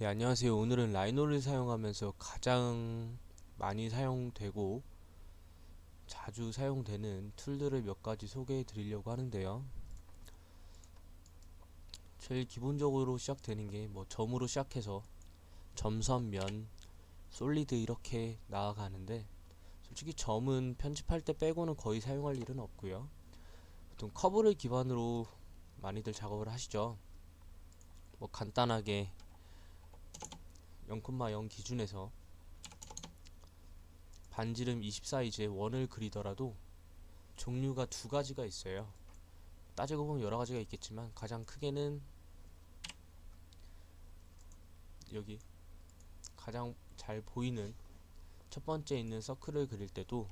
네, 안녕하세요. 오늘은 라이노를 사용하면서 가장 많이 사용되고 자주 사용되는 툴들을 몇 가지 소개해 드리려고 하는데요. 제일 기본적으로 시작되는 게 점으로 시작해서 점선, 면, 솔리드 이렇게 나아가는데, 솔직히 점은 편집할 때 빼고는 거의 사용할 일은 없고요. 보통 커브를 기반으로 많이들 작업을 하시죠. 간단하게 0,0 기준에서 반지름 20 사이즈의 원을 그리더라도 종류가 두 가지가 있어요. 따지고 보면 여러 가지가 있겠지만 가장 크게는 여기 가장 잘 보이는 첫 번째 있는 서클을 그릴 때도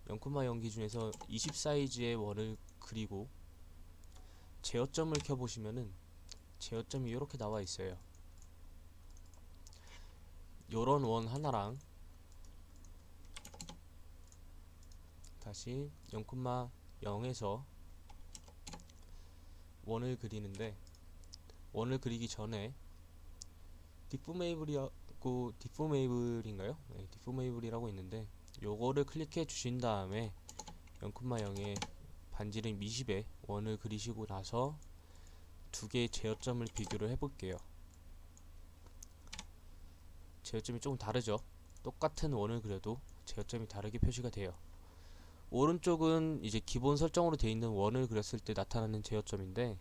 0,0 기준에서 20 사이즈의 원을 그리고 제어점을 켜보시면은 제어점이 이렇게 나와 있어요. 요런 원 하나랑 다시 0,0에서 원을 그리는데, 원을 그리기 전에 디포메이블인가요? 네, 디포메이블이라고 있는데 요거를 클릭해 주신 다음에 0,0에 반지름 20에 원을 그리시고 나서 두 개의 제어점을 비교를 해볼게요. 제어점이 조금 다르죠? 똑같은 원을 그려도 제어점이 다르게 표시가 돼요. 오른쪽은 이제 기본 설정으로 되어 있는 원을 그렸을 때 나타나는 제어점인데,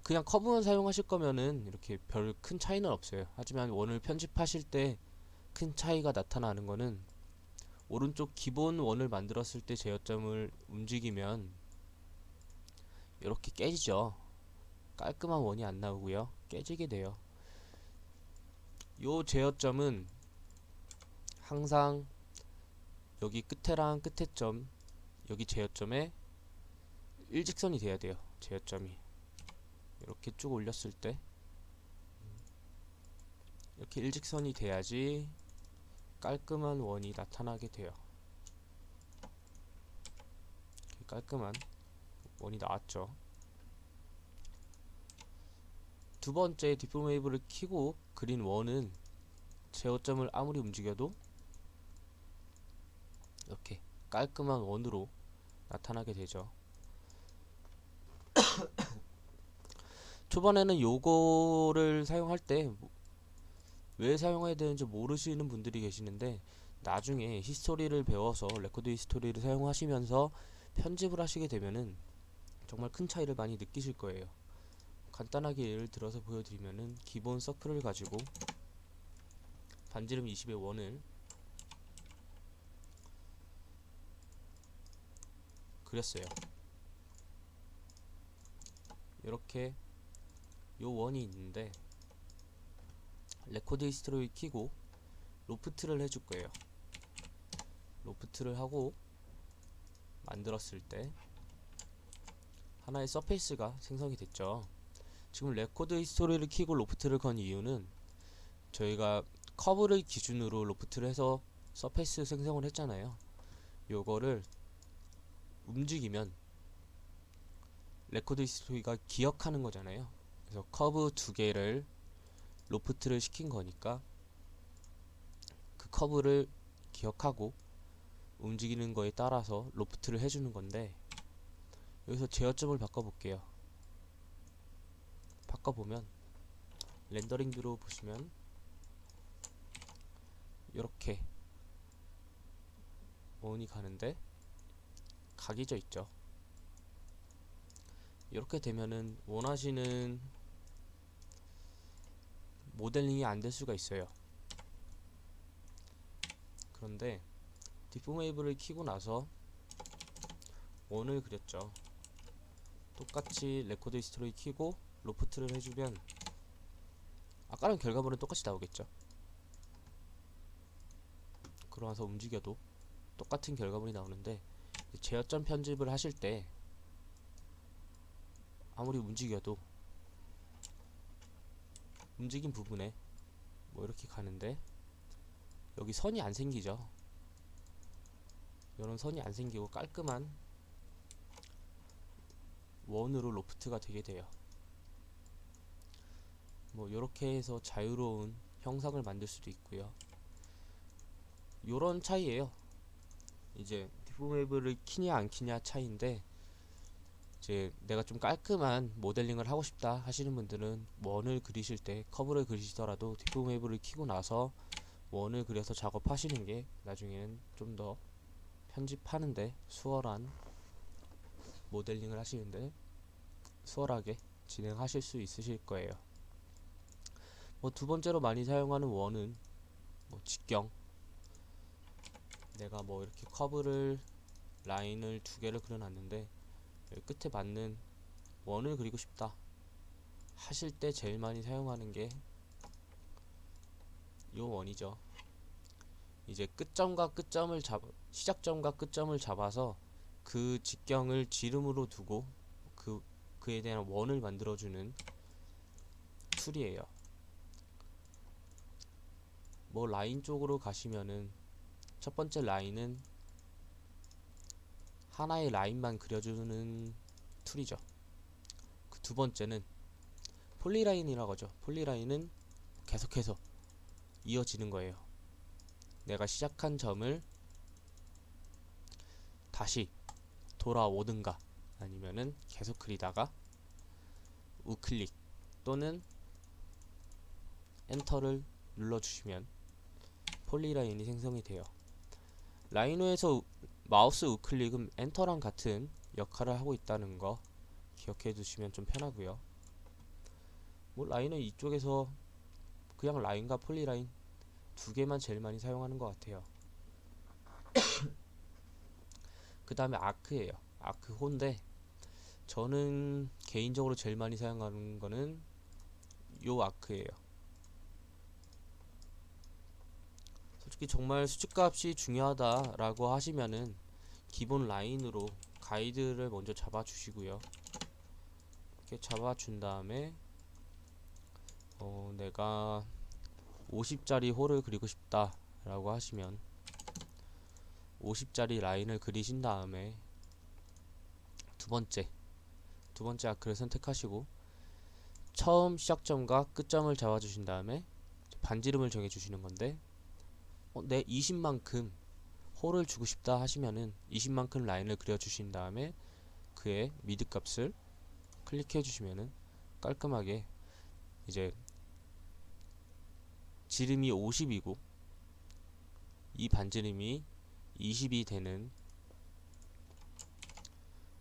그냥 커브만 사용하실 거면은 이렇게 별 큰 차이는 없어요. 하지만 원을 편집하실 때 큰 차이가 나타나는 거는, 오른쪽 기본 원을 만들었을 때 제어점을 움직이면 이렇게 깨지죠. 깔끔한 원이 안 나오고요, 깨지게 돼요. 요 제어점은 항상 여기 끝에랑 끝에 점, 여기 제어점에 일직선이 돼야 돼요. 제어점이 이렇게 쭉 올렸을 때 이렇게 일직선이 돼야지 깔끔한 원이 나타나게 돼요. 깔끔한 원이 나왔죠. 두 번째 디포메이블을 키고 그린 원은 제어점을 아무리 움직여도 이렇게 깔끔한 원으로 나타나게 되죠. 초반에는 요거를 사용할 때 왜 사용해야 되는지 모르시는 분들이 계시는데, 나중에 히스토리를 배워서 레코드 히스토리를 사용하시면서 편집을 하시게 되면은 정말 큰 차이를 많이 느끼실 거예요. 간단하게 예를 들어서 보여드리면은, 기본 서클을 가지고 반지름 20의 원을 그렸어요. 이렇게 요 원이 있는데, 레코드 히스토리를 키고 로프트를 해줄 거예요. 로프트를 하고 만들었을 때 하나의 서페이스가 생성이 됐죠. 지금 레코드 히스토리를 키고 로프트를 건 이유는, 저희가 커브를 기준으로 로프트를 해서 서페이스 생성을 했잖아요. 요거를 움직이면 레코드 히스토리가 기억하는 거잖아요. 그래서 커브 두 개를 로프트를 시킨 거니까 그 커브를 기억하고 움직이는 거에 따라서 로프트를 해주는 건데, 여기서 제어점을 바꿔볼게요. 바꿔보면 렌더링 뷰로 보시면 이렇게 원이 가는데 각이 져 있죠. 이렇게 되면은 원하시는 모델링이 안 될 수가 있어요. 그런데 디포메이블을 키고 나서 원을 그렸죠. 똑같이 레코드 히스토리 키고 로프트를 해주면 아까랑 결과물은 똑같이 나오겠죠. 그러면서 움직여도 똑같은 결과물이 나오는데, 제어점 편집을 하실 때 아무리 움직여도 움직인 부분에 이렇게 가는데 여기 선이 안 생기죠. 이런 선이 안 생기고 깔끔한 원으로 로프트가 되게 돼요. 뭐 요렇게 해서 자유로운 형상을 만들 수도 있고요. 요런 차이예요. 이제 디폼 웨이브를 키냐 안 키냐 차이인데, 이제 내가 좀 깔끔한 모델링을 하고 싶다 하시는 분들은 원을 그리실 때 커브를 그리시더라도 디폼 웨이브를 키고 나서 원을 그려서 작업하시는 게 나중에는 좀 더 편집하는데 수월한 모델링을 하시는데 수월하게 진행하실 수 있으실 거예요. 뭐 두 번째로 많이 사용하는 원은 뭐 직경. 내가 뭐 이렇게 커브를 라인을 두 개를 그려놨는데 여기 끝에 맞는 원을 그리고 싶다 하실 때 제일 많이 사용하는 게 요 원이죠. 이제 끝점과 끝점을 시작점과 끝점을 잡아서 그 직경을 지름으로 두고 그에 대한 원을 만들어주는 툴이에요. 뭐 라인 쪽으로 가시면은 첫 번째 라인은 하나의 라인만 그려주는 툴이죠. 그 두 번째는 폴리라인이라고 하죠. 폴리라인은 계속해서 이어지는 거예요. 내가 시작한 점을 다시 돌아오든가 아니면은 계속 그리다가 우클릭 또는 엔터를 눌러주시면 폴리라인이 생성이 돼요. 라이노에서 마우스 우클릭은 엔터랑 같은 역할을 하고 있다는 거 기억해 두시면 좀 편하고요. 뭐 라인은 이쪽에서 그냥 라인과 폴리라인 두 개만 제일 많이 사용하는 것 같아요. 그 다음에 아크예요. 아크 호인데 저는 개인적으로 제일 많이 사용하는 거는 요 아크예요. 솔직히 정말 수직값이 중요하다라고 하시면은 기본 라인으로 가이드를 먼저 잡아주시고요. 이렇게 잡아준 다음에 내가 50짜리 홀을 그리고 싶다 라고 하시면 50짜리 라인을 그리신 다음에 두 번째 아크를 선택하시고 처음 시작점과 끝점을 잡아주신 다음에 반지름을 정해주시는 건데 내 20만큼 홀을 주고 싶다 하시면은 20만큼 라인을 그려주신 다음에 그의 미드 값을 클릭해 주시면은 깔끔하게 이제 지름이 50이고 이 반지름이 20이 되는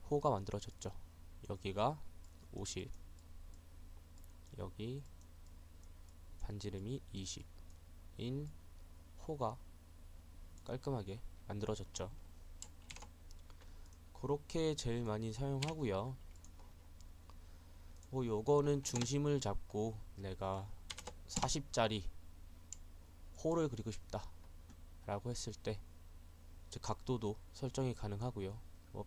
호가 만들어졌죠. 여기가 50, 여기 반지름이 20인 호가 깔끔하게 만들어졌죠. 그렇게 제일 많이 사용하고요. 뭐 요거는 중심을 잡고 내가 40짜리 홀을 그리고 싶다 라고 했을 때 각도도 설정이 가능하고요. 뭐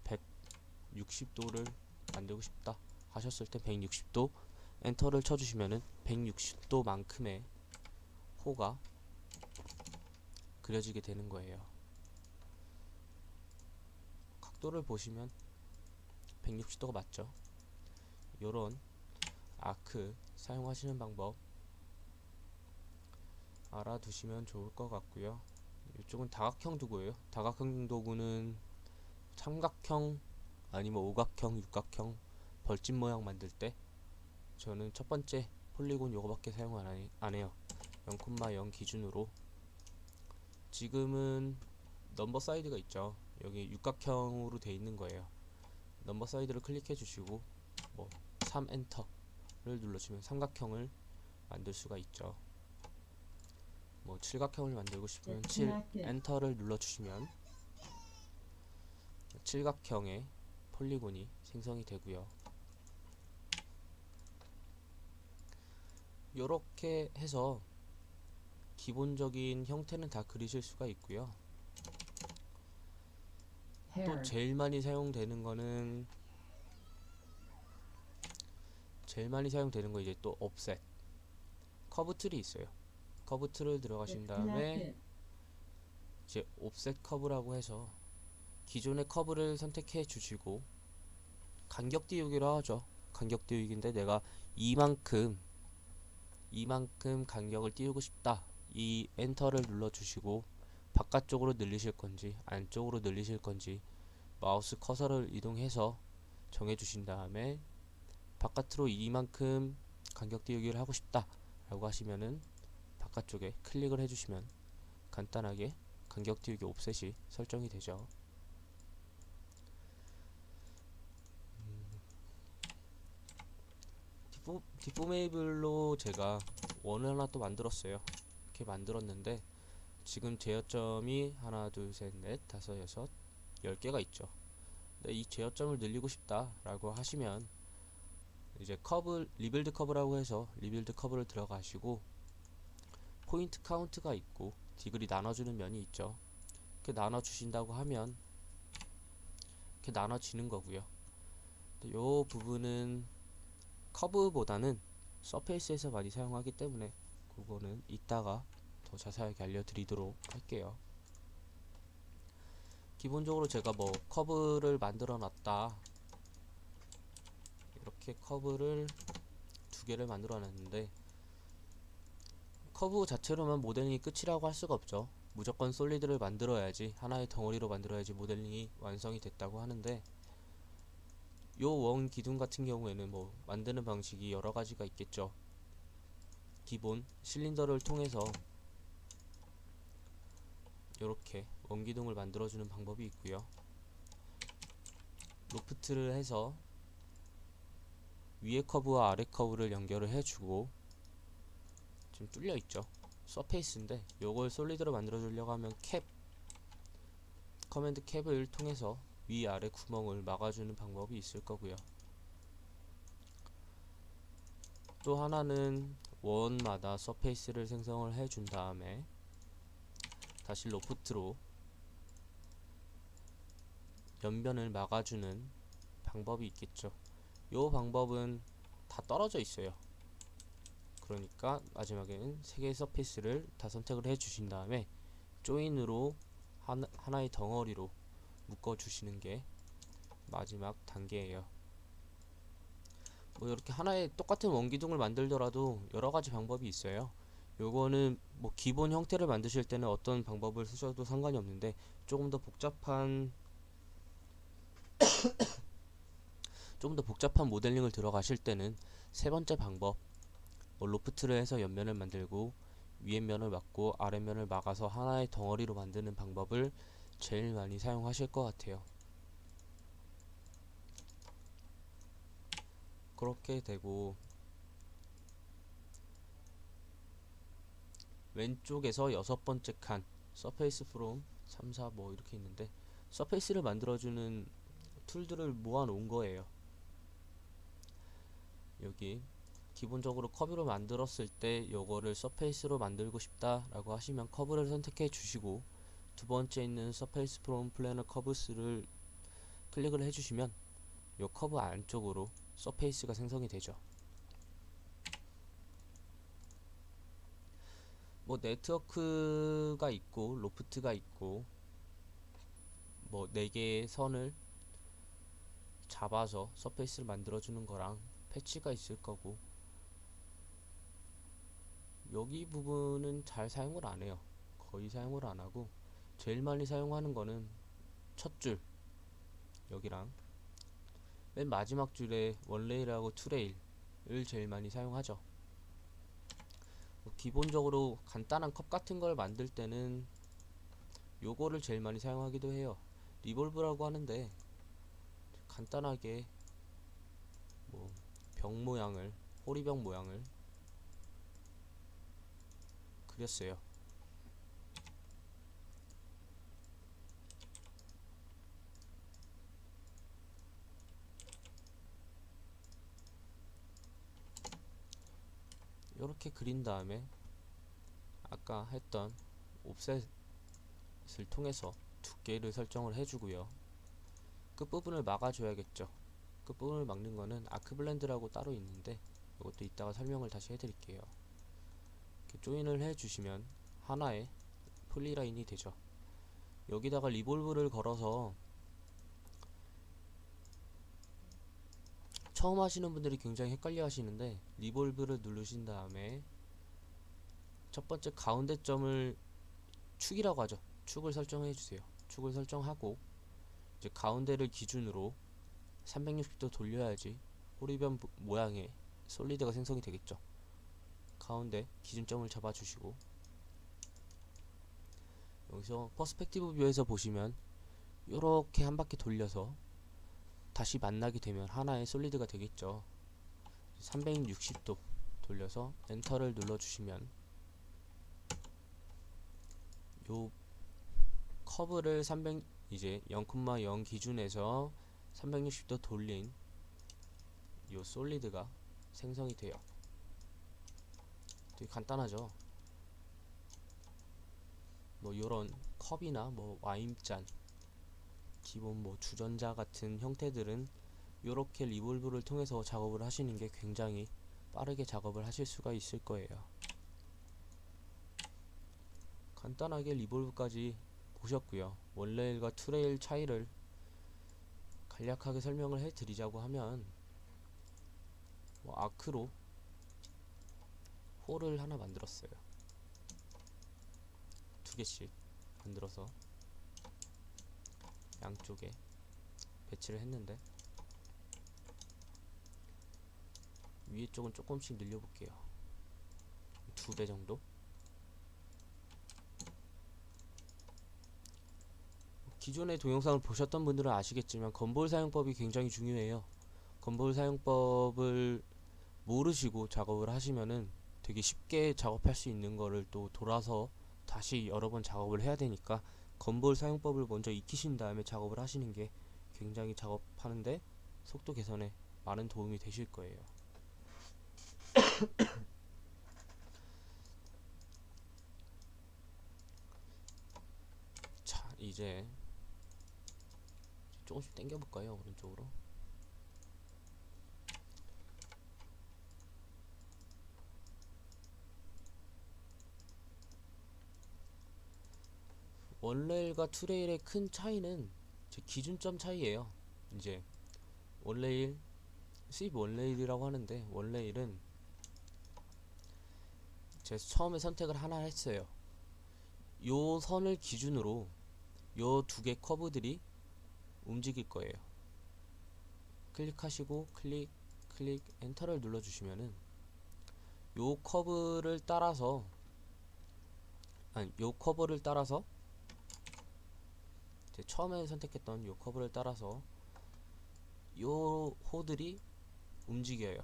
160도를 만들고 싶다 하셨을 때 160도 엔터를 쳐주시면은 160도 만큼의 호가 그려지게 되는 거예요. 각도를 보시면 160도가 맞죠? 요런 아크 사용하시는 방법 알아두시면 좋을 것 같고요. 이쪽은 다각형 도구예요. 다각형 도구는 삼각형 아니면 오각형, 육각형 벌집 모양 만들 때 저는 첫 번째 폴리곤 요거밖에 사용 안 해요. 0,0 기준으로 지금은 넘버 사이드가 있죠. 여기 육각형으로 돼 있는 거예요. 넘버 사이드를 클릭해 주시고 뭐 3 엔터를 눌러주면 삼각형을 만들 수가 있죠. 뭐 칠각형을 만들고 싶으면 7 엔터를 눌러주시면 칠각형의 폴리곤이 생성이 되고요. 요렇게 해서 기본적인 형태는 다 그리실 수가 있고요. 또 제일 많이 사용되는 거는 이제 또 옵셋 커브 틀이 있어요. 커브 틀을 들어가신 다음에 이제 옵셋 커브라고 해서 기존의 커브를 선택해 주시고 간격 띄우기로 하죠. 간격 띄우기인데 내가 이만큼 이만큼 간격을 띄우고 싶다. 이 엔터를 눌러주시고 바깥쪽으로 늘리실 건지 안쪽으로 늘리실 건지 마우스 커서를 이동해서 정해주신 다음에 바깥으로 이만큼 간격 띄우기를 하고 싶다 라고 하시면은 바깥쪽에 클릭을 해주시면 간단하게 간격 띄우기 옵셋이 설정이 되죠. 뒷부메이블로 제가 원을 하나 또 만들었어요. 이렇게 만들었는데 지금 제어점이 하나 둘셋넷 다섯 여섯 10개가 있죠. 근데 이 제어점을 늘리고 싶다 라고 하시면 이제 커브 리빌드 커브라고 해서 리빌드 커브를 들어가시고 포인트 카운트가 있고 디그리 나눠주는 면이 있죠. 이렇게 나눠주신다고 하면 이렇게 나눠지는 거고요. 요 부분은 커브보다는 서페이스에서 많이 사용하기 때문에 그거는 이따가 더 자세하게 알려드리도록 할게요. 기본적으로 제가 뭐 커브를 만들어 놨다, 이렇게 커브를 2개를 만들어 놨는데 커브 자체로만 모델링이 끝이라고 할 수가 없죠. 무조건 솔리드를 만들어야지, 하나의 덩어리로 만들어야지 모델링이 완성이 됐다고 하는데, 요 원 기둥 같은 경우에는 뭐 만드는 방식이 여러 가지가 있겠죠. 기본 실린더를 통해서 이렇게 원기둥을 만들어주는 방법이 있고요. 로프트를 해서 위에 커브와 아래 커브를 연결을 해주고, 지금 뚫려 있죠. 서페이스인데 요걸 솔리드로 만들어 주려고 하면 캡 커맨드 캡을 통해서 위아래 구멍을 막아주는 방법이 있을 거고요. 또 하나는 원마다 서페이스를 생성을 해준 다음에 다시 로프트로 연변을 막아주는 방법이 있겠죠. 요 방법은 다 떨어져 있어요. 그러니까 마지막에는 3개의 서페이스를 다 선택을 해 주신 다음에 조인으로 하나의 덩어리로 묶어 주시는 게 마지막 단계예요. 뭐 이렇게 하나의 똑같은 원기둥을 만들더라도 여러가지 방법이 있어요. 요거는 뭐 기본 형태를 만드실 때는 어떤 방법을 쓰셔도 상관이 없는데, 조금 더 복잡한 모델링을 들어가실 때는 세 번째 방법, 뭐 로프트를 해서 옆면을 만들고 위에 면을 막고 아래 면을 막아서 하나의 덩어리로 만드는 방법을 제일 많이 사용하실 것 같아요. 그렇게 되고 왼쪽에서 6번째 칸 서페이스 프롬 3, 4 뭐 이렇게 있는데, 서페이스를 만들어주는 툴들을 모아 놓은 거예요. 여기 기본적으로 커브를 만들었을 때 요거를 서페이스로 만들고 싶다 라고 하시면 커브를 선택해 주시고, 두 번째 있는 서페이스 프롬 플래너 커브스를 클릭을 해주시면 요 커브 안쪽으로 서페이스가 생성이 되죠. 뭐 네트워크가 있고 로프트가 있고 뭐 4개의 선을 잡아서 서페이스를 만들어주는 거랑 패치가 있을 거고, 여기 부분은 잘 사용을 안 해요. 거의 사용을 안 하고 제일 많이 사용하는 거는 첫 줄 여기랑 맨 마지막 줄에 원레일하고 투레일을 제일 많이 사용하죠. 기본적으로 간단한 컵 같은 걸 만들 때는 요거를 제일 많이 사용하기도 해요. 리볼브라고 하는데 간단하게 뭐 병 모양을, 호리병 모양을 그렸어요. 이렇게 그린 다음에 아까 했던 옵셋을 통해서 두께를 설정을 해주고요. 끝부분을 막아줘야겠죠. 끝부분을 막는 거는 아크블렌드라고 따로 있는데 이것도 이따가 설명을 다시 해드릴게요. 이렇게 조인을 해주시면 하나의 폴리라인이 되죠. 여기다가 리볼브를 걸어서, 처음 하시는 분들이 굉장히 헷갈려 하시는데 리볼브를 누르신 다음에 첫 번째 가운데 점을 축이라고 하죠. 축을 설정해 주세요. 축을 설정하고 이제 가운데를 기준으로 360도 돌려야지 호리변 모양의 솔리드가 생성이 되겠죠. 가운데 기준점을 잡아주시고 여기서 퍼스펙티브 뷰에서 보시면 이렇게 한 바퀴 돌려서 다시 만나게 되면 하나의 솔리드가 되겠죠. 360도 돌려서 엔터를 눌러주시면 요 커브를 이제 0,0 기준에서 360도 돌린 요 솔리드가 생성이 돼요. 되게 간단하죠. 뭐 요런 컵이나 뭐 와인잔, 기본 뭐 주전자 같은 형태들은 요렇게 리볼브를 통해서 작업을 하시는 게 굉장히 빠르게 작업을 하실 수가 있을 거예요. 간단하게 리볼브까지 보셨고요. 원레일과 투레일 차이를 간략하게 설명을 해 드리자고 하면 뭐 아크로 홀을 하나 만들었어요. 두 개씩 만들어서 양쪽에 배치를 했는데 위에 쪽은 조금씩 늘려볼게요. 2배 정도. 기존의 동영상을 보셨던 분들은 아시겠지만 건볼 사용법이 굉장히 중요해요. 건볼 사용법을 모르시고 작업을 하시면은 되게 쉽게 작업할 수 있는 거를 또 돌아서 다시 여러 번 작업을 해야 되니까 건볼 사용법을 먼저 익히신 다음에 작업을 하시는 게 굉장히 작업하는데 속도 개선에 많은 도움이 되실 거예요. 자, 이제 조금씩 당겨 볼까요? 오른쪽으로. 원레일과 투레일의 큰 차이는 제 기준점 차이예요. 이제 원레일, 수입 원레일이라고 하는데 원레일은 제가 처음에 선택을 하나 했어요. 요 선을 기준으로 요 두 개 커브들이 움직일 거예요. 클릭하시고 클릭 엔터를 눌러주시면은 요 커브를 따라서 요 커브를 따라서 처음에 선택했던 요 커브를 따라서 요 호들이 움직여요.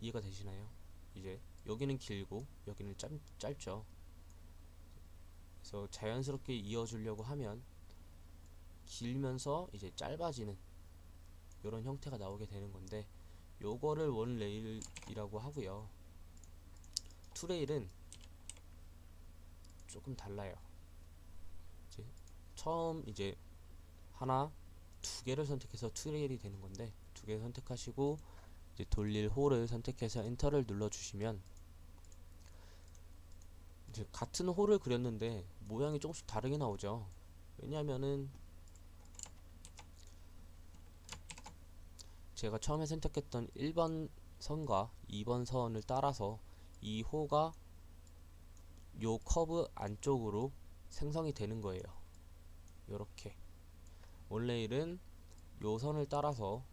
이해가 되시나요? 이제 여기는 길고 여기는 짧죠. 그래서 자연스럽게 이어주려고 하면 길면서 이제 짧아지는 이런 형태가 나오게 되는 건데 요거를 원 레일이라고 하고요. 투 레일은 조금 달라요. 이제 처음 이제 하나 두 개를 선택해서 투 레일이 되는 건데 두 개 선택하시고 이제 돌릴 홀을 선택해서 엔터를 눌러주시면 이제 같은 홀을 그렸는데 모양이 조금씩 다르게 나오죠. 왜냐면은 제가 처음에 선택했던 1번 선과 2번 선을 따라서 이 호가 요 커브 안쪽으로 생성이 되는 거예요. 요렇게 원레일은 요 선을 따라서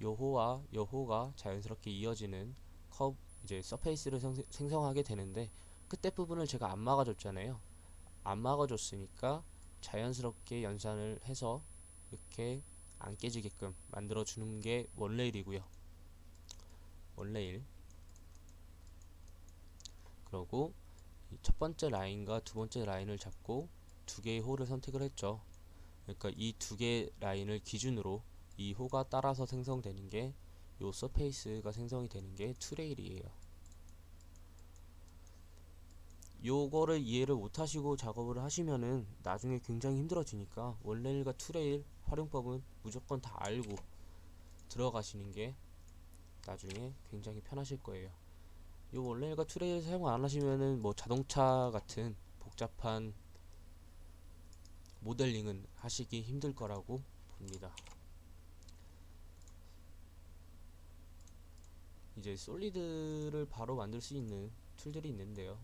요 호와 요 호가 자연스럽게 이어지는 커브 이제 서페이스를 생성하게 되는데 끝에 부분을 제가 안 막아줬잖아요. 안 막아줬으니까 자연스럽게 연산을 해서 이렇게 안 깨지게끔 만들어 주는 게 원레일이고요. 원레일. 그러고 첫 번째 라인과 두 번째 라인을 잡고 두 개의 호를 선택을 했죠. 그러니까 이 두 개 라인을 기준으로 이 호가 따라서 생성되는 게 요 서페이스가 생성이 되는 게 투레일이에요. 요거를 이해를 못하시고 작업을 하시면은 나중에 굉장히 힘들어지니까 원레일과 투레일 활용법은 무조건 다 알고 들어가시는 게 나중에 굉장히 편하실 거예요. 요 원레일과 투레일 사용 안 하시면은 뭐 자동차 같은 복잡한 모델링은 하시기 힘들 거라고 봅니다. 이제 솔리드를 바로 만들 수 있는 툴들이 있는데요.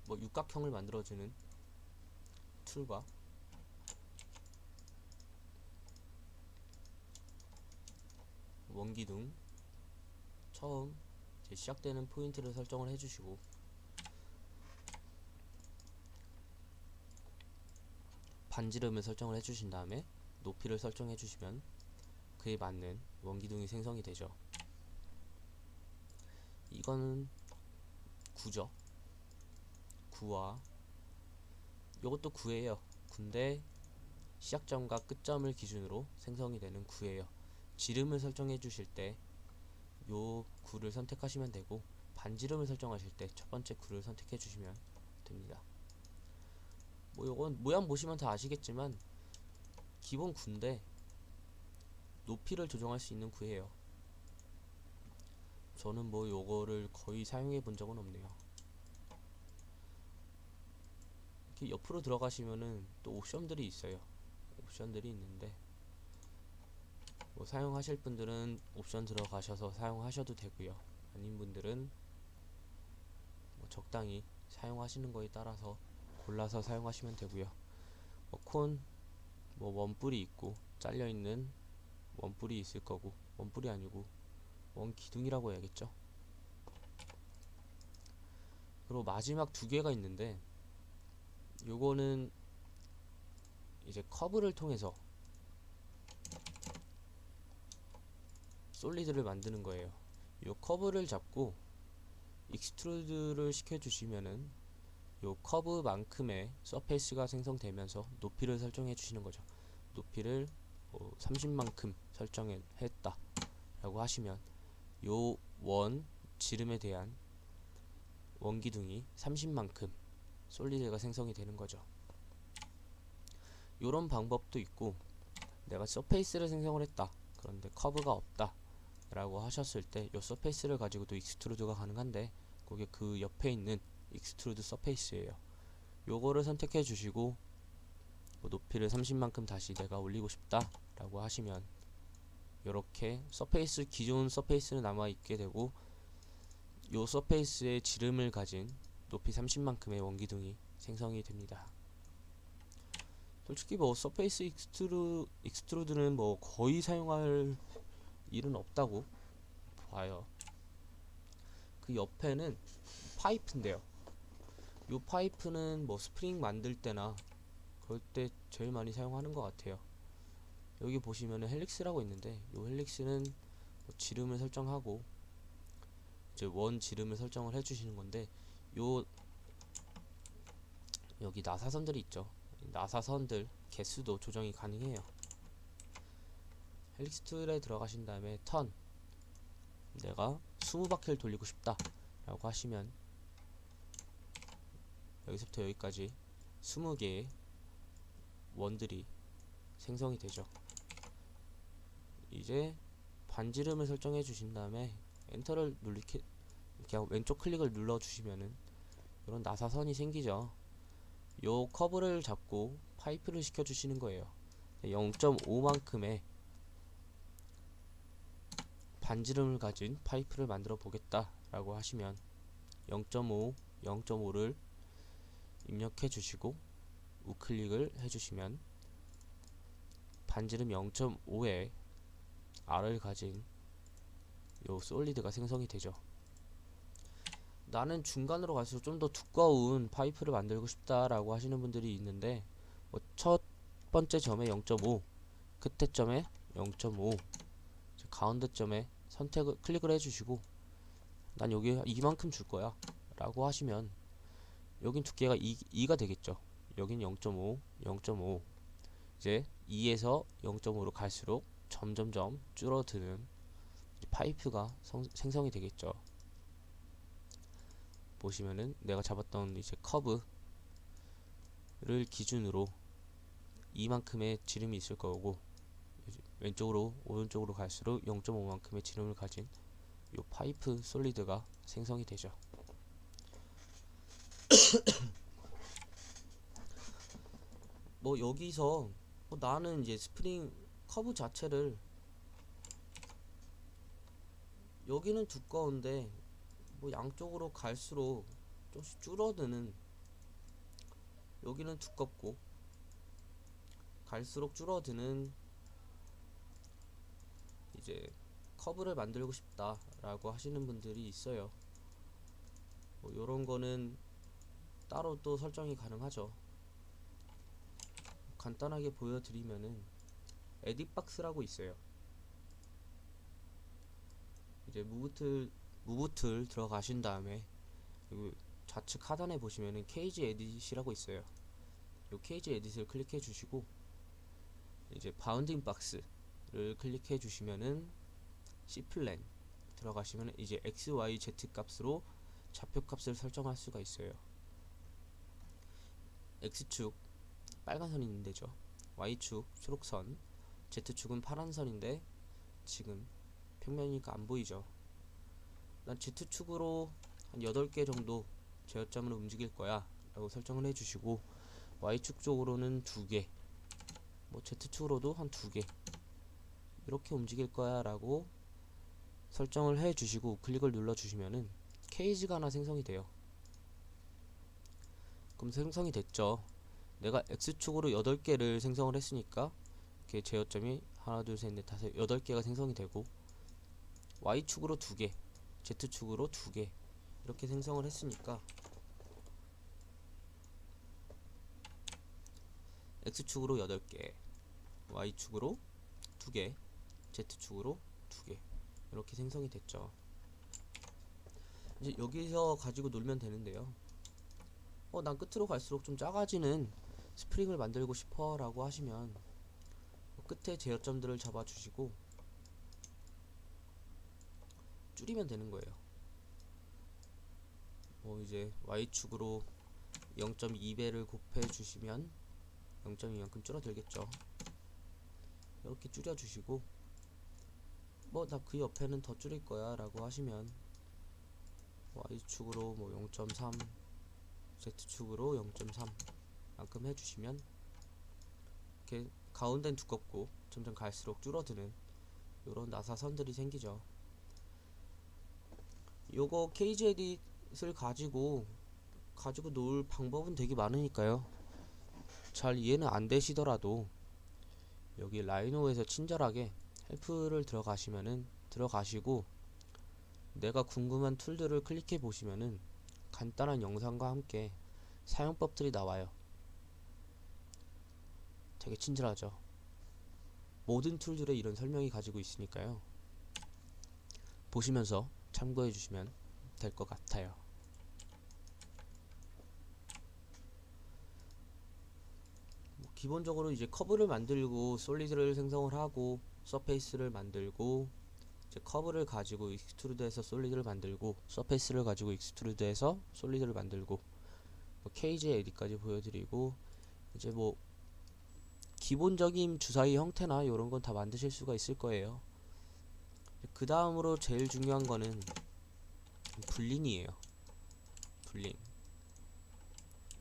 뭐 육각형을 만들어주는 툴과 원기둥, 처음 이제 시작되는 포인트를 설정을 해주시고, 반지름을 설정을 해주신 다음에 높이를 설정해 주시면 그에 맞는 원기둥이 생성이 되죠. 이거는 9죠. 9와 요것도 9예요. 9인데 시작점과 끝점을 기준으로 생성이 되는 9예요. 지름을 설정해 주실 때 요 9를 선택하시면 되고, 반지름을 설정하실 때 첫 번째 9를 선택해 주시면 됩니다. 뭐 요건 모양 보시면 다 아시겠지만 기본 9인데 높이를 조정할 수 있는 9예요. 저는 뭐 요거를 거의 사용해 본 적은 없네요. 이렇게 옆으로 들어가시면은 또 옵션들이 있어요. 옵션들이 있는데 뭐 사용하실 분들은 옵션 들어가셔서 사용하셔도 되고요. 아닌 분들은 뭐 적당히 사용하시는 거에 따라서 골라서 사용하시면 되고요. 뭐 콘, 뭐 원뿔이 있고 잘려 있는 원뿔이 있을 거고, 원뿔이 아니고 원 기둥이라고 해야겠죠. 그리고 마지막 두 개가 있는데 요거는 이제 커브를 통해서 솔리드를 만드는 거예요. 요 커브를 잡고 익스트루드를 시켜주시면은 요 커브만큼의 서페이스가 생성되면서 높이를 설정해 주시는 거죠. 높이를 30만큼 설정했다 라고 하시면 요 원 지름에 대한 원기둥이 30만큼 솔리드가 생성이 되는 거죠. 요런 방법도 있고, 내가 서페이스를 생성을 했다, 그런데 커브가 없다 라고 하셨을 때 요 서페이스를 가지고도 익스트루드가 가능한데, 그게 그 옆에 있는 익스트루드 서페이스예요. 요거를 선택해 주시고 뭐 높이를 30만큼 다시 내가 올리고 싶다 라고 하시면 요렇게 서페이스, 기존 서페이스는 남아 있게 되고 요 서페이스의 지름을 가진 높이 30만큼의 원기둥이 생성이 됩니다. 솔직히 뭐 서페이스 익스트루드는 뭐 거의 사용할 일은 없다고 봐요. 그 옆에는 파이프인데요. 요 파이프는 뭐 스프링 만들 때나 그럴 때 제일 많이 사용하는 것 같아요. 여기 보시면은 헬릭스라고 있는데, 요 헬릭스는 뭐 지름을 설정하고 이제 원 지름을 설정을 해주시는 건데, 요 여기 나사선들이 있죠. 나사선들 개수도 조정이 가능해요. 헬릭스 툴에 들어가신 다음에 턴, 내가 20바퀴를 돌리고 싶다 라고 하시면 여기서부터 여기까지 20개의 원들이 생성이 되죠. 이제 반지름을 설정해 주신 다음에 엔터를 이렇게 왼쪽 클릭을 눌러 주시면은 이런 나사선이 생기죠. 요 커브를 잡고 파이프를 시켜 주시는 거예요. 0.5만큼의 반지름을 가진 파이프를 만들어 보겠다 라고 하시면 0.5, 0.5를 입력해 주시고 우클릭을 해주시면 반지름 0.5에 R을 가진 요 솔리드가 생성이 되죠. 나는 중간으로 갈수록 좀 더 두꺼운 파이프를 만들고 싶다 라고 하시는 분들이 있는데, 뭐 첫 번째 점에 0.5, 끝에 점에 0.5, 가운데 점에 선택을 클릭을 해주시고 난 여기 이만큼 줄 거야 라고 하시면 여긴 두께가 2가 되겠죠. 여긴 0.5, 0.5, 이제 2에서 0.5로 갈수록 점점점 줄어드는 파이프가 생성이 되겠죠. 보시면은 내가 잡았던 이제 커브를 기준으로 이만큼의 지름이 있을 거고, 왼쪽으로 오른쪽으로 갈수록 0.5만큼의 지름을 가진 요 파이프 솔리드가 생성이 되죠. 뭐 여기서 나는 이제 스프링 커브 자체를 여기는 두꺼운데 뭐 양쪽으로 갈수록 조금씩 줄어드는, 여기는 두껍고 갈수록 줄어드는 이제 커브를 만들고 싶다 라고 하시는 분들이 있어요. 뭐 요런 거는 따로 또 설정이 가능하죠. 간단하게 보여드리면은 에딧박스라고 있어요. 이제 무브툴 들어가신 다음에 요 좌측 하단에 보시면은 케이지 에딧이라고 있어요. 요 케이지 에딧을 클릭해 주시고 이제 바운딩 박스를 클릭해 주시면은 C플랜 들어가시면 이제 X, Y, Z 값으로 좌표 값을 설정할 수가 있어요. X축 빨간 선이 있는 데죠. Y축 초록선, Z축은 파란 선인데 지금 평면이니까 안 보이죠. 난 Z축으로 한 8개 정도 제어점으로 움직일 거야 라고 설정을 해주시고, Y축 쪽으로는 2개, 뭐 Z축으로도 한 2개 이렇게 움직일 거야 라고 설정을 해주시고 우클릭을 눌러주시면은 케이지가 하나 생성이 돼요. 그럼 생성이 됐죠. 내가 X축으로 8개를 생성을 했으니까 이렇게 제어점이 하나 둘 셋 넷 다섯 8개가 생성이 되고, Y축으로 2개, Z축으로 2개 이렇게 생성을 했으니까 X축으로 8개, Y축으로 2개, Z축으로 2개 이렇게 생성이 됐죠. 이제 여기서 가지고 놀면 되는데요. 난 끝으로 갈수록 좀 작아지는 스프링을 만들고 싶어 라고 하시면 끝에 제어점들을 잡아주시고 줄이면 되는 거예요. 이제 Y축으로 0.2배를 곱해 주시면 0.2만큼 줄어들겠죠. 이렇게 줄여주시고 나 그 옆에는 더 줄일 거야 라고 하시면 Y축으로 0.3, Z축으로 0.3 만큼 해주시면 이렇게 가운데는 두껍고 점점 갈수록 줄어드는 요런 나사선들이 생기죠. 요거 케이지 에딧을 가지고 놀 방법은 되게 많으니까요. 잘 이해는 안 되시더라도 여기 라이노에서 친절하게 헬프를 들어가시고 내가 궁금한 툴들을 클릭해 보시면은 간단한 영상과 함께 사용법들이 나와요. 되게 친절하죠. 모든 툴들에 이런 설명이 가지고 있으니까요. 보시면서 참고해 주시면 될 것 같아요. 기본적으로 이제 커브를 만들고 솔리드를 생성을 하고 서페이스를 만들고 이제 커브를 가지고 익스트루드해서 솔리드를 만들고 서페이스를 가지고 익스트루드해서 솔리드를 만들고 케이지 에딧까지 보여드리고 이제 기본적인 주사위 형태나 이런 건 다 만드실 수가 있을 거예요. 그 다음으로 제일 중요한 거는 불린이에요. 불린.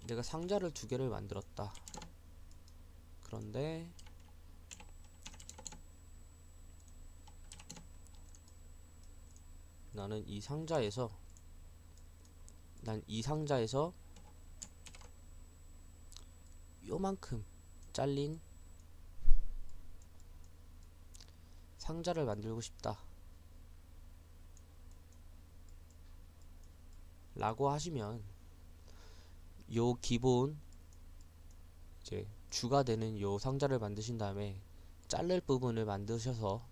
내가 상자를 2개를 만들었다. 그런데 나는 이 상자에서 요만큼 잘린 상자를 만들고 싶다 라고 하시면 요 기본 이제 주가 되는 요 상자를 만드신 다음에 자를 부분을 만드셔서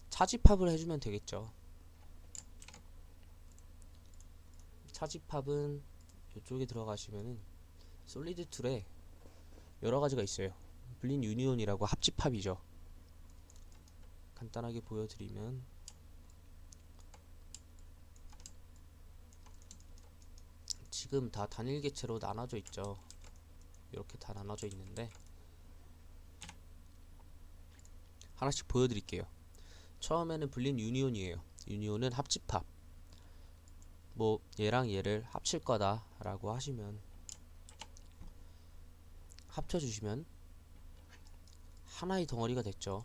차집합을 해주면 되겠죠. 차집합은 이쪽에 들어가시면은 솔리드 툴에 여러가지가 있어요. 블린 유니온이라고 합집합이죠. 간단하게 보여드리면 지금 다 단일 개체로 나눠져 있죠. 이렇게 다 나눠져 있는데 하나씩 보여드릴게요. 처음에는 블린 유니온이에요. 유니온은 합집합. 얘랑 얘를 합칠 거다 라고 하시면 합쳐주시면 하나의 덩어리가 됐죠.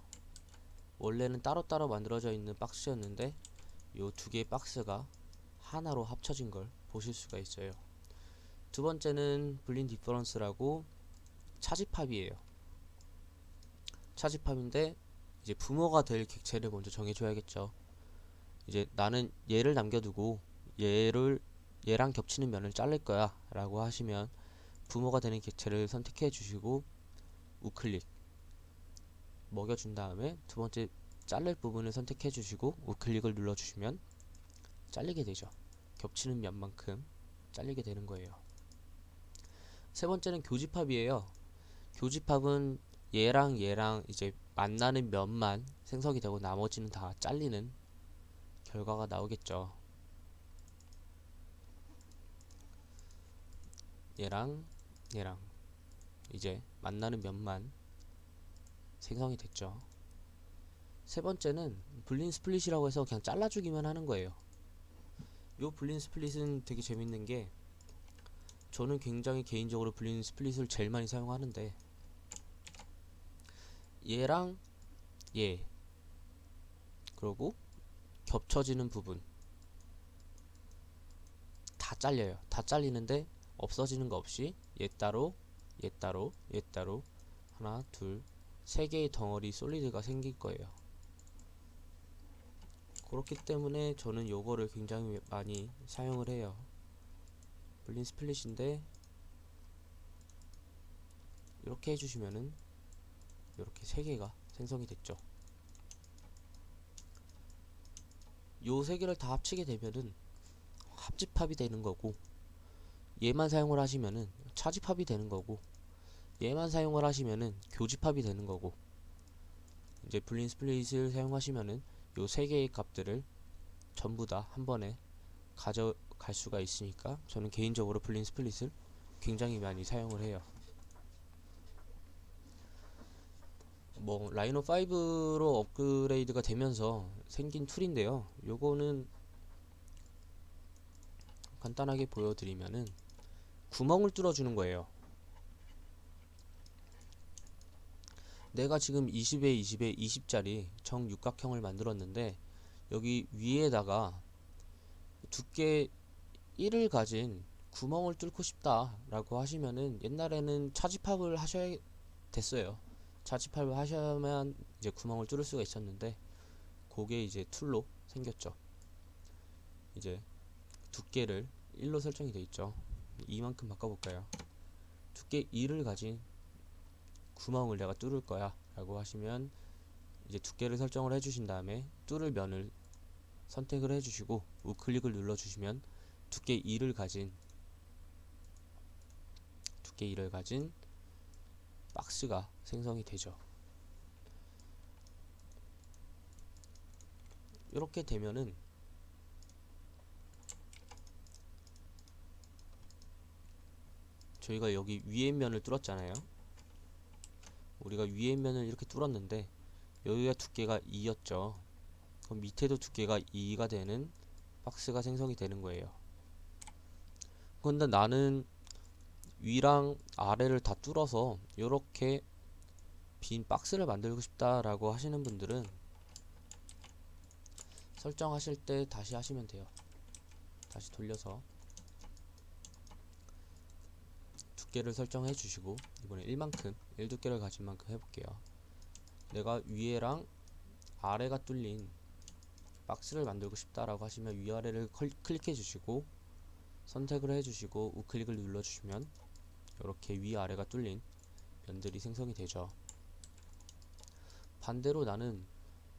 원래는 따로따로 만들어져 있는 박스였는데 요 두 개의 박스가 하나로 합쳐진 걸 보실 수가 있어요. 두 번째는 불린 디퍼런스라고 차집합이에요. 차집합인데 이제 부모가 될 객체를 먼저 정해줘야겠죠. 이제 나는 얘를 남겨두고 얘랑 겹치는 면을 자를 거야 라고 하시면 부모가 되는 객체를 선택해 주시고 우클릭 먹여준 다음에 두 번째 자를 부분을 선택해 주시고 우클릭을 눌러 주시면 잘리게 되죠. 겹치는 면만큼 잘리게 되는 거예요. 세 번째는 교집합이에요. 교집합은 얘랑 이제 만나는 면만 생성이 되고 나머지는 다 잘리는 결과가 나오겠죠. 얘랑 이제 만나는 면만 생성이 됐죠. 세 번째는 불린 스플릿이라고 해서 그냥 잘라주기만 하는 거예요. 요 불린 스플릿은 되게 재밌는 게 저는 굉장히 개인적으로 불린 스플릿을 제일 많이 사용하는데 얘랑 얘 그리고 겹쳐지는 부분 다 잘려요. 다 잘리는데 없어지는 거 없이 얘 따로 하나 둘 세 개의 덩어리 솔리드가 생길 거예요. 그렇기 때문에 저는 요거를 굉장히 많이 사용을 해요. 불린 스플릿인데 이렇게 해주시면은 이렇게 세 개가 생성이 됐죠. 요 세 개를 다 합치게 되면은 합집합이 되는 거고 얘만 사용을 하시면은 차집합이 되는 거고 얘만 사용을 하시면은 교집합이 되는 거고 이제 불린 스플릿을 사용하시면은 요 세 개의 값들을 전부 다 한 번에 가져갈 수가 있으니까 저는 개인적으로 불린 스플릿을 굉장히 많이 사용을 해요. 뭐 라이노 5로 업그레이드가 되면서 생긴 툴인데요. 요거는 간단하게 보여드리면은 구멍을 뚫어주는 거예요. 내가 지금 20에 20에 20짜리 정육각형을 만들었는데 여기 위에다가 두께 1을 가진 구멍을 뚫고 싶다 라고 하시면은 옛날에는 차집합을 하셔야 됐어요. 차집합을 하셔야만 이제 구멍을 뚫을 수가 있었는데 그게 이제 툴로 생겼죠. 이제 두께를 1로 설정이 되어 있죠. 이만큼 바꿔볼까요? 두께 2를 가진 구멍을 내가 뚫을 거야 라고 하시면 이제 두께를 설정을 해주신 다음에 뚫을 면을 선택을 해주시고 우클릭을 눌러주시면 두께 2를 가진 박스가 생성이 되죠. 이렇게 되면은 저희가 여기 위에 면을 뚫었잖아요. 우리가 위에 면을 이렇게 뚫었는데 여기가 두께가 2였죠. 그럼 밑에도 두께가 2가 되는 박스가 생성이 되는 거예요. 근데 나는 위랑 아래를 다 뚫어서 이렇게 빈 박스를 만들고 싶다라고 하시는 분들은 설정하실 때 다시 하시면 돼요. 다시 돌려서 두께를 설정해 주시고 이번에 1만큼 1두께를 가진 만큼 해볼게요. 내가 위에랑 아래가 뚫린 박스를 만들고 싶다라고 하시면 위아래를 클릭해 주시고 선택을 해 주시고 우클릭을 눌러 주시면 이렇게 위아래가 뚫린 면들이 생성이 되죠. 반대로 나는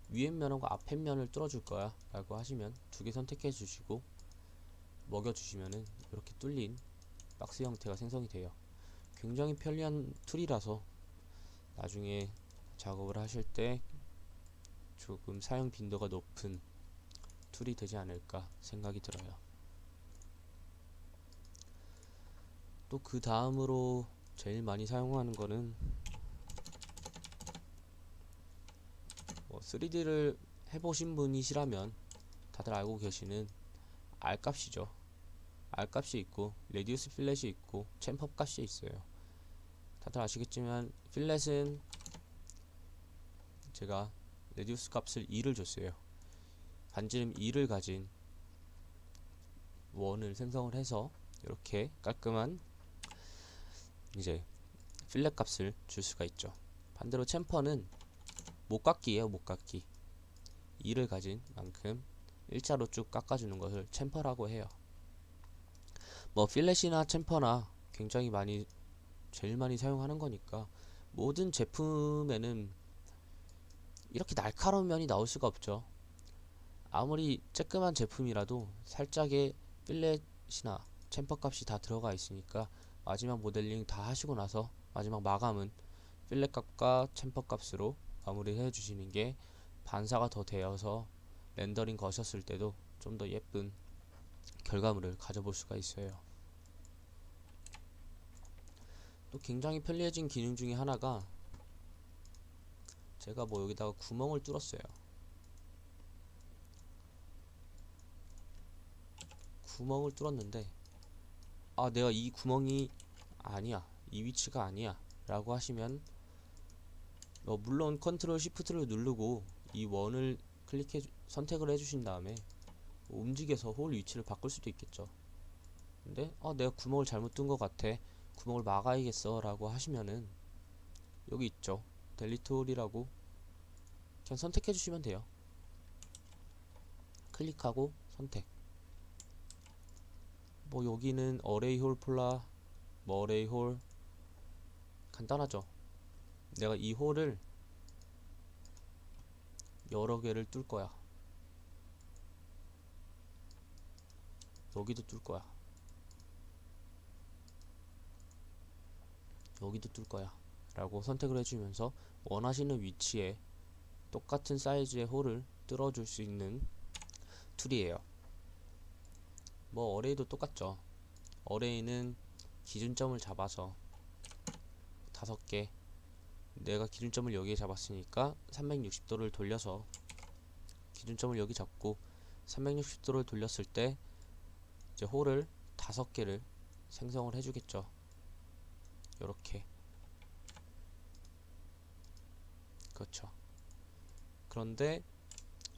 위에 면과 앞에 면을 뚫어줄 거야 라고 하시면 두 개 선택해 주시고 먹여 주시면은 이렇게 뚫린 박스 형태가 생성이 돼요. 굉장히 편리한 툴이라서 나중에 작업을 하실 때 조금 사용 빈도가 높은 툴이 되지 않을까 생각이 들어요. 또 그 다음으로 제일 많이 사용하는 거는 3D를 해보신 분이시라면 다들 알고 계시는 R 값이죠. R 값이 있고 레디우스 필렛이 있고 챔퍼 값이 있어요. 다들 아시겠지만 필렛은 제가 레디우스 값을 2를 줬어요. 반지름 2를 가진 원을 생성을 해서 이렇게 깔끔한 이제 필렛 값을 줄 수가 있죠. 반대로 챔퍼는 목깎기예요. 목깎기. 2를 가진 만큼 일자로 쭉 깎아주는 것을 챔퍼라고 해요. 뭐 필렛이나 챔퍼나 굉장히 제일 많이 사용하는 거니까 모든 제품에는 이렇게 날카로운 면이 나올 수가 없죠. 아무리 쬐끔한 제품이라도 살짝의 필렛이나 챔퍼 값이 다 들어가 있으니까 마지막 모델링 다 하시고 나서 마지막 마감은 필렛 값과 챔퍼 값으로 마무리를 해주시는 게 반사가 더 되어서 렌더링 거셨을 때도 좀 더 예쁜 결과물을 가져볼 수가 있어요. 또 굉장히 편리해진 기능 중에 하나가 제가 뭐 여기다가 구멍을 뚫었어요. 구멍을 뚫었는데 내가 이 구멍이 아니야, 이 위치가 아니야 라고 하시면 물론 컨트롤 시프트를 누르고 이 원을 선택을 해주신 다음에 움직여서 홀 위치를 바꿀 수도 있겠죠. 근데 내가 구멍을 잘못 둔 것 같아, 구멍을 막아야겠어 라고 하시면은 여기 있죠, 델리트 홀이라고 그냥 선택해 주시면 돼요. 클릭하고 선택. 뭐 여기는 어레이 홀 폴라, 뭐 어레이 홀, 간단하죠. 내가 이 홀을 여러 개를 뚫을 거야. 여기도 뚫을 거야. 여기도 뚫을 거야 라고 선택을 해주면서 원하시는 위치에 똑같은 사이즈의 홀을 뚫어줄 수 있는 툴이에요. 뭐 어레이도 똑같죠. 어레이는 기준점을 잡아서 5개, 내가 기준점을 여기에 잡았으니까 360도를 돌려서 기준점을 여기 잡고 360도를 돌렸을 때 이제 홀을 5개를 생성을 해주겠죠. 요렇게. 그렇죠. 그런데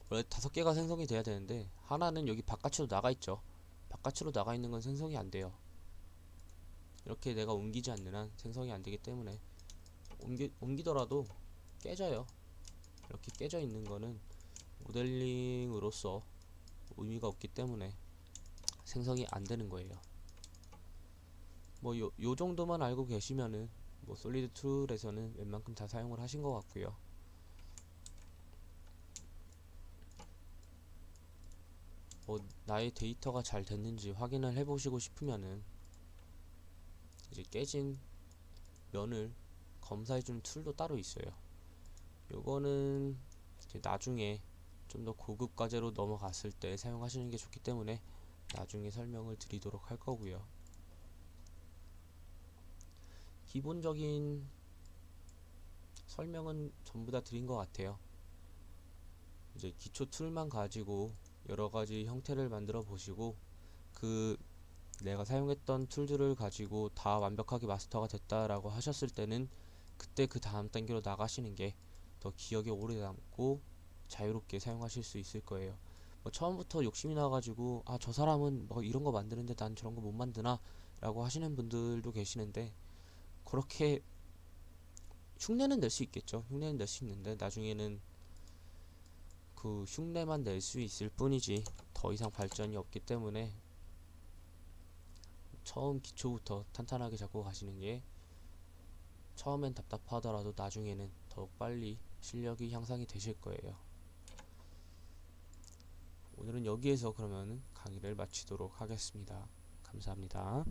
원래 5개가 생성이 돼야 되는데 하나는 여기 바깥으로 나가 있죠. 바깥으로 나가 있는 건 생성이 안 돼요. 이렇게 내가 옮기지 않는 한 생성이 안 되기 때문에 옮기더라도 깨져요. 이렇게 깨져 있는 거는 모델링으로서 의미가 없기 때문에 생성이 안 되는 거예요. 뭐 요 정도만 알고 계시면은 뭐 솔리드 툴에서는 웬만큼 다 사용을 하신 것 같고요. 나의 데이터가 잘 됐는지 확인을 해보시고 싶으면은 이제 깨진 면을 검사해주는 툴도 따로 있어요. 요거는 이제 나중에 좀 더 고급 과제로 넘어갔을 때 사용하시는 게 좋기 때문에 나중에 설명을 드리도록 할 거고요. 기본적인 설명은 전부 다 드린 것 같아요. 이제 기초 툴만 가지고 여러가지 형태를 만들어 보시고 내가 사용했던 툴들을 가지고 다 완벽하게 마스터가 됐다라고 하셨을 때는 그때 그 다음 단계로 나가시는 게 더 기억에 오래 남고 자유롭게 사용하실 수 있을 거예요. 뭐 처음부터 욕심이 나가지고 저 사람은 뭐 이런 거 만드는데 난 저런 거 못 만드나 라고 하시는 분들도 계시는데 그렇게 흉내는 낼 수 있겠죠. 흉내는 낼 수 있는데 나중에는 그 흉내만 낼 수 있을 뿐이지 더 이상 발전이 없기 때문에 처음 기초부터 탄탄하게 잡고 가시는 게 처음엔 답답하더라도 나중에는 더욱 빨리 실력이 향상이 되실 거예요. 오늘은 여기에서 그러면 강의를 마치도록 하겠습니다. 감사합니다.